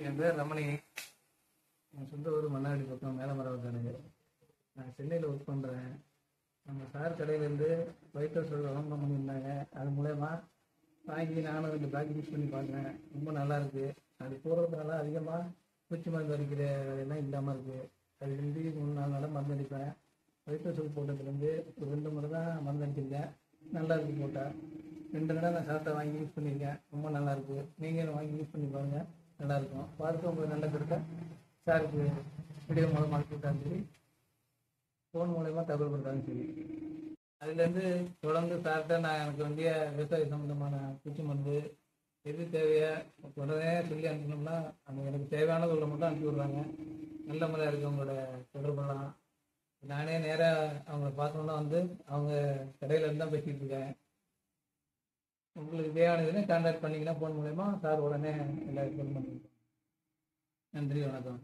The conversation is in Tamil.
என் பேர் ரமணி. என் சொந்த ஊர் மன்னாடி பக்கம் மேலமரவத்தானுங்க. நான் சென்னையில் ஒர்க் பண்ணுறேன். நம்ம சார் கடையிலேருந்து ஒயிட் ஹவுஸ் விளம்பரம் பண்ணியிருந்தாங்க. அது மூலயமா வாங்கி நானும் 2 பேக் யூஸ் பண்ணி பார்க்குறேன். ரொம்ப நல்லாயிருக்கு. அது போடுறதுனால அதிகமாக பூச்சி மருந்து அடிக்கிற வேலையெல்லாம் இல்லாமல் இருக்குது. அது 3-4 நாளாக மருந்து அடிப்பேன். ஒயிட் ஹவுஸ் போட்டதுலேருந்து ஒரு 2 முறை தான் மருந்து அடிச்சிருக்கேன். நல்லா இருக்குது போட்டால். 2 தடவை நான் சாப்பிட்டா வாங்கி யூஸ் பண்ணியிருக்கேன். ரொம்ப நல்லாயிருக்கு. நீங்கள் வாங்கி யூஸ் பண்ணி பாருங்கள், நல்லாயிருக்கும். பார்த்து உங்களுக்கு நல்ல கருத்தை சாருக்கு வீடியோ மூலமாக அனுப்பிவிட்டாலும் சரி, ஃபோன் மூலயமா தகவல் கொடுத்தாலும் சரி. அதுலேருந்து தொடர்ந்து சார்கிட்ட நான் எனக்கு வேண்டிய விவசாய சம்மந்தமான பூச்சி மருந்து எது தேவையோ உடனே சொல்லி அனுப்பினோம்னா அந்த எனக்கு தேவையானது உள்ள மட்டும் அனுப்பி விடுறாங்க. நல்ல முறையாக இருக்குது. அவங்களோட தொடர்பெல்லாம் நானே நேராக அவங்கள பார்க்கணுன்னா வந்து அவங்க கடையில் இருந்து தான் பேசிகிட்டு இருக்கேன். உங்களுக்கு தேவையானதுன்னு கான்டாக்ட் பண்ணிங்கன்னா ஃபோன் மூலயமா சார் உடனே எல்லா ஃபோன் பண்ணியிருக்கோம். நன்றி, வணக்கம்.